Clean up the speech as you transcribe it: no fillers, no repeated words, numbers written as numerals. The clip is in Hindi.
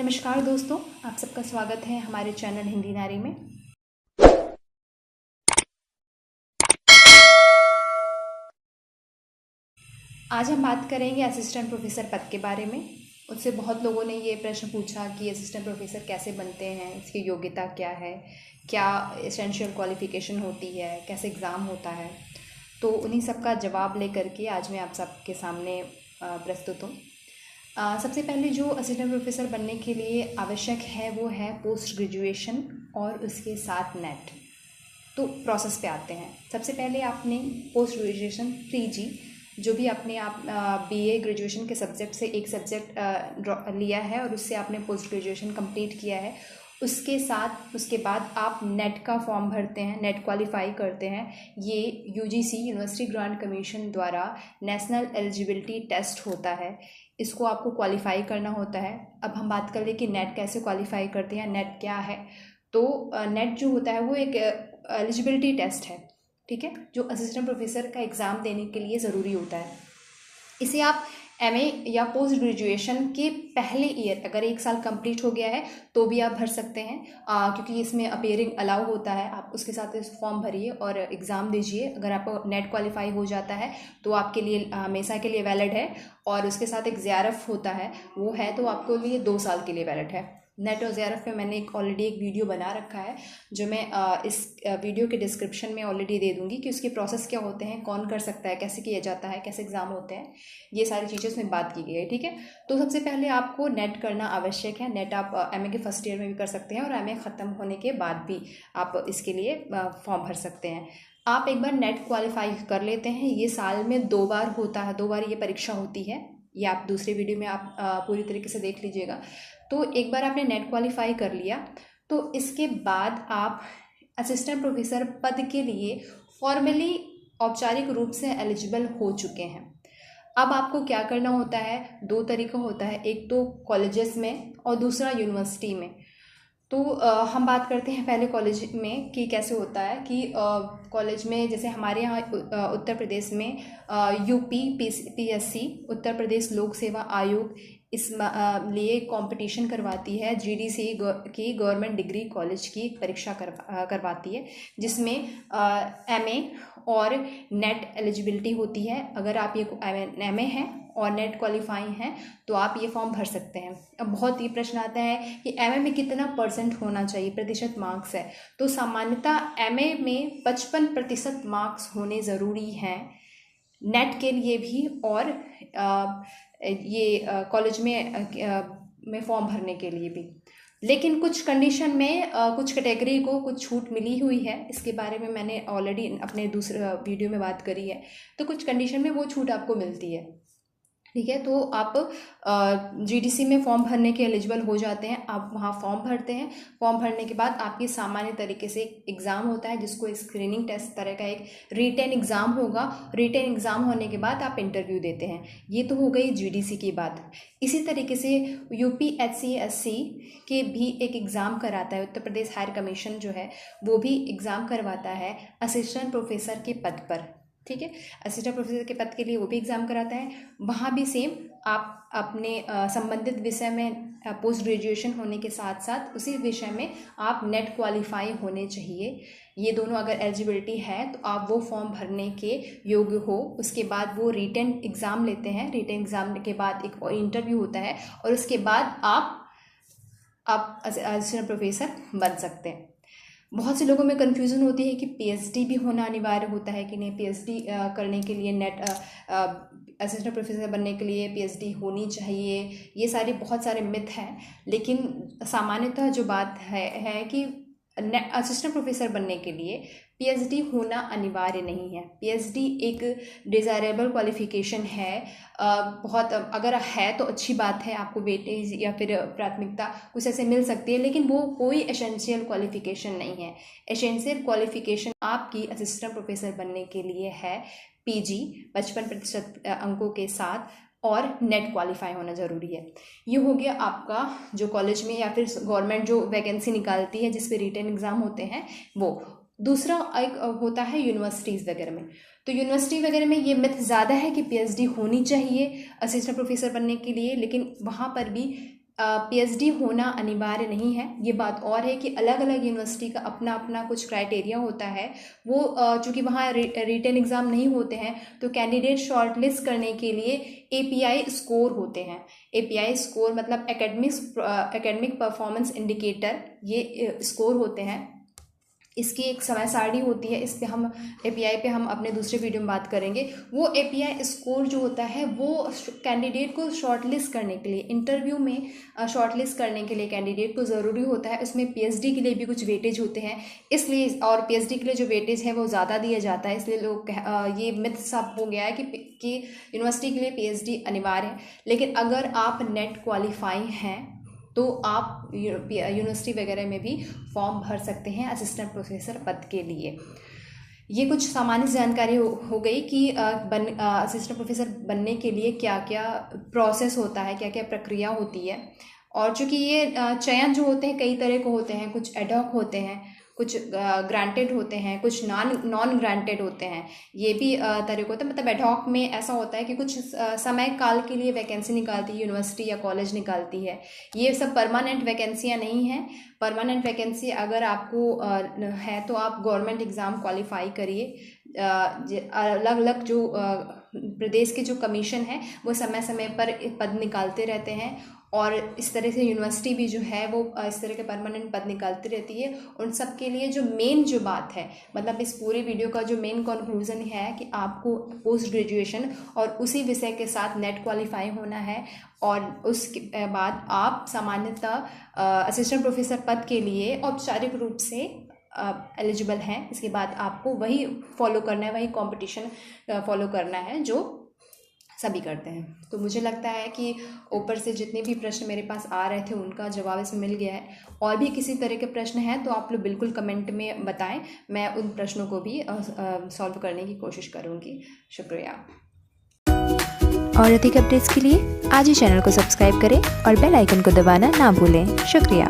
नमस्कार दोस्तों, आप सबका स्वागत है हमारे चैनल हिंदी नारी में। आज हम बात करेंगे असिस्टेंट प्रोफेसर पद के बारे में। उससे बहुत लोगों ने ये प्रश्न पूछा कि असिस्टेंट प्रोफेसर कैसे बनते हैं, इसकी योग्यता क्या है, क्या एसेंशियल क्वालिफ़िकेशन होती है, कैसे एग्ज़ाम होता है। तो उन्हीं सब का जवाब लेकर के आज मैं आप सबके सामने प्रस्तुत हूँ। सबसे पहले जो असिस्टेंट प्रोफेसर बनने के लिए आवश्यक है वो है पोस्ट ग्रेजुएशन और उसके साथ नेट। तो प्रोसेस पे आते हैं। सबसे पहले आपने पोस्ट ग्रेजुएशन पीजी जो भी आपने बीए ग्रेजुएशन के सब्जेक्ट से एक सब्जेक्ट लिया है और उससे आपने पोस्ट ग्रेजुएशन कंप्लीट किया है, उसके बाद आप नेट का फॉर्म भरते हैं, नेट क्वालिफाई करते हैं। ये यूजीसी यूनिवर्सिटी ग्रांट कमीशन द्वारा नेशनल एलिजिबिलिटी टेस्ट होता है, इसको आपको क्वालिफाई करना होता है। अब हम बात कर लें कि नेट कैसे क्वालिफाई करते हैं, नेट क्या है। तो नेट जो होता है वो एक एलिजिबिलिटी टेस्ट है, ठीक है, जो असिस्टेंट प्रोफेसर का एग्ज़ाम देने के लिए ज़रूरी होता है। इसे आप एमए या पोस्ट ग्रेजुएशन के पहले ईयर, अगर 1 साल कंप्लीट हो गया है तो भी आप भर सकते हैं, क्योंकि इसमें अपेयरिंग अलाउ होता है। आप उसके साथ इस फॉर्म भरिए और एग्ज़ाम दीजिए। अगर आपको नेट क्वालिफाई हो जाता है तो आपके लिए हमेशा के लिए वैलिड है, और उसके साथ एक जेआरएफ होता है, वो है तो आपके लिए 2 साल के लिए वैलिड है। नेट और जेआरएफ पे मैंने ऑलरेडी एक वीडियो बना रखा है, जो मैं इस वीडियो के डिस्क्रिप्शन में ऑलरेडी दे दूंगी कि उसके प्रोसेस क्या होते हैं, कौन कर सकता है, कैसे किया जाता है, कैसे एग्ज़ाम होते हैं, ये सारी चीज़ें उसमें बात की गई है, ठीक है। तो सबसे पहले आपको नेट करना आवश्यक है। नेट आप एमए के फर्स्ट ईयर में भी कर सकते हैं और एमए ख़त्म होने के बाद भी आप इसके लिए फॉर्म भर सकते हैं। आप एक बार नेट क्वालिफाई कर लेते हैं, ये साल में 2 बार होता है, 2 बार ये परीक्षा होती है। ये आप दूसरे वीडियो में आप पूरी तरीके से देख लीजिएगा। तो एक बार आपने नेट क्वालिफाई कर लिया तो इसके बाद आप असिस्टेंट प्रोफेसर पद के लिए फॉर्मली औपचारिक रूप से एलिजिबल हो चुके हैं। अब आपको क्या करना होता है, 2 तरीका होता है, एक तो कॉलेजेस में और दूसरा यूनिवर्सिटी में। तो हम बात करते हैं पहले कॉलेज में कि कैसे होता है कि कॉलेज में जैसे हमारे यहाँ उत्तर प्रदेश में यूपी पीएससी उत्तर प्रदेश लोक सेवा आयोग इस लिए कंपटीशन करवाती है। जीडीसी की गवर्नमेंट डिग्री कॉलेज की परीक्षा करवाती है, जिसमें एमए और नेट एलिजिबिलिटी होती है। अगर आप ये एमए हैं और नेट क्वालिफाई हैं तो आप ये फॉर्म भर सकते हैं। अब बहुत ही प्रश्न आता है कि एमए में कितना परसेंट होना चाहिए, प्रतिशत मार्क्स है। तो सामान्यतः एमए में 55% मार्क्स होने ज़रूरी हैं, नेट के लिए भी और ये कॉलेज में फॉर्म भरने के लिए भी। लेकिन कुछ कंडीशन में कुछ कैटेगरी को कुछ छूट मिली हुई है, इसके बारे में मैंने ऑलरेडी अपने दूसरे वीडियो में बात करी है। तो कुछ कंडीशन में वो छूट आपको मिलती है, ठीक है। तो आप जीडीसी में फॉर्म भरने के एलिजिबल हो जाते हैं, आप वहाँ फॉर्म भरते हैं। फॉर्म भरने के बाद आपकी सामान्य तरीके से एग्ज़ाम होता है, जिसको एक स्क्रीनिंग टेस्ट तरह का एक रिटेन एग्ज़ाम होगा। रिटेन एग्ज़ाम होने के बाद आप इंटरव्यू देते हैं। ये तो हो गई जीडीसी की बात। इसी तरीके से यूपीएससी के भी एक एग्ज़ाम कराता है, उत्तर प्रदेश हायर कमीशन जो है वो भी एग्ज़ाम करवाता है असिस्टेंट प्रोफेसर के पद पर, ठीक है। असिस्टेंट प्रोफेसर के पद के लिए वो भी एग्ज़ाम कराता है। वहाँ भी सेम आप अपने संबंधित विषय में पोस्ट ग्रेजुएशन होने के साथ साथ उसी विषय में आप नेट क्वालिफाई होने चाहिए। ये दोनों अगर एलिजिबिलिटी है तो आप वो फॉर्म भरने के योग्य हो। उसके बाद वो रिटेन एग्ज़ाम लेते हैं। रिटेन एग्ज़ाम के बाद एक इंटरव्यू होता है और उसके बाद आप असिस्टेंट प्रोफेसर बन सकते हैं। बहुत से लोगों में कन्फ्यूज़न होती है कि पीएचडी भी होना अनिवार्य होता है कि नहीं, पीएचडी करने के लिए नेट असिस्टेंट प्रोफेसर बनने के लिए पीएचडी होनी चाहिए। ये बहुत सारे मिथ हैं, लेकिन सामान्यतः जो बात है कि असिस्टेंट प्रोफेसर बनने के लिए पीएचडी होना अनिवार्य नहीं है। पीएचडी एक डिज़ायरेबल क्वालिफिकेशन है। बहुत अगर है तो अच्छी बात है, आपको वेटेज या फिर प्राथमिकता कुछ ऐसे मिल सकती है, लेकिन वो कोई एसेंशियल क्वालिफिकेशन नहीं है। एसेंशियल क्वालिफिकेशन आपकी असिस्टेंट प्रोफेसर बनने के लिए है पीजी 55% अंकों के साथ और नेट क्वालिफाई होना ज़रूरी है। ये हो गया आपका जो कॉलेज में या फिर गवर्नमेंट जो वैकेंसी निकालती है जिस पे रिटन एग्ज़ाम होते हैं वो। दूसरा एक होता है यूनिवर्सिटीज़ वगैरह में। तो यूनिवर्सिटी वगैरह में ये मिथ ज़्यादा है कि पीएचडी होनी चाहिए असिस्टेंट प्रोफेसर बनने के लिए, लेकिन वहाँ पर भी पीएचडी होना अनिवार्य नहीं है। ये बात और है कि अलग अलग यूनिवर्सिटी का अपना अपना कुछ क्राइटेरिया होता है। वो चूँकि वहाँ रिटन एग्ज़ाम नहीं होते हैं, तो कैंडिडेट शॉर्टलिस्ट करने के लिए एपीआई स्कोर होते हैं। एपीआई स्कोर मतलब एकेडमिक परफॉर्मेंस इंडिकेटर, ये स्कोर होते हैं। इसकी एक समय सारणी होती है, इस पे हम एपीआई पे हम अपने दूसरे वीडियो में बात करेंगे। वो एपीआई स्कोर जो होता है वो कैंडिडेट को शॉर्टलिस्ट करने के लिए, इंटरव्यू में शॉर्टलिस्ट करने के लिए कैंडिडेट को ज़रूरी होता है। उसमें पीएचडी के लिए भी कुछ वेटेज होते हैं, इसलिए, और पीएचडी के लिए जो वेटेज है वो ज़्यादा दिया जाता है, इसलिए लोग ये मिथ सब हो गया है कि यूनिवर्सिटी के लिए पीएचडी अनिवार्य है। लेकिन अगर आप नेट क्वालिफाई हैं तो आप यूनिवर्सिटी वगैरह में भी फॉर्म भर सकते हैं असिस्टेंट प्रोफेसर पद के लिए। ये कुछ सामान्य जानकारी हो गई कि असिस्टेंट प्रोफेसर बनने के लिए क्या क्या प्रोसेस होता है, क्या क्या प्रक्रिया होती है। और चूँकि ये चयन जो होते हैं कई तरह के होते हैं, कुछ एडहॉक होते हैं, कुछ ग्रांटेड होते हैं, कुछ नॉन ग्रांटेड होते हैं। ये भी तरीके होते हैं। मतलब एडहॉक में ऐसा होता है कि कुछ समय काल के लिए वैकेंसी निकालती है यूनिवर्सिटी या कॉलेज निकालती है। ये सब परमानेंट वैकेंसियाँ नहीं हैं। परमानेंट वैकेंसी अगर आपको है तो आप गवर्नमेंट एग्ज़ाम क्वालिफाई करिए। अलग अलग जो प्रदेश के जो कमीशन है वो समय समय पर पद निकालते रहते हैं, और इस तरह से यूनिवर्सिटी भी जो है वो इस तरह के परमानेंट पद निकालती रहती है। उन सब के लिए जो मेन जो बात है, मतलब इस पूरे वीडियो का जो मेन कंक्लूजन है कि आपको पोस्ट ग्रेजुएशन और उसी विषय के साथ नेट क्वालिफाई होना है, और उसके बाद आप सामान्यतः असिस्टेंट प्रोफेसर पद के लिए औपचारिक रूप से एलिजिबल हैं। इसके बाद आपको वही फॉलो करना है, वही कंपटीशन फॉलो करना है जो सभी करते हैं। तो मुझे लगता है कि ऊपर से जितने भी प्रश्न मेरे पास आ रहे थे उनका जवाब इसमें मिल गया है। और भी किसी तरह के प्रश्न हैं तो आप लोग बिल्कुल कमेंट में बताएं, मैं उन प्रश्नों को भी सॉल्व करने की कोशिश करूँगी। शुक्रिया। और अधिक अपडेट्स के लिए आज ही चैनल को सब्सक्राइब करें और बेल आइकन को दबाना ना भूलें। शुक्रिया।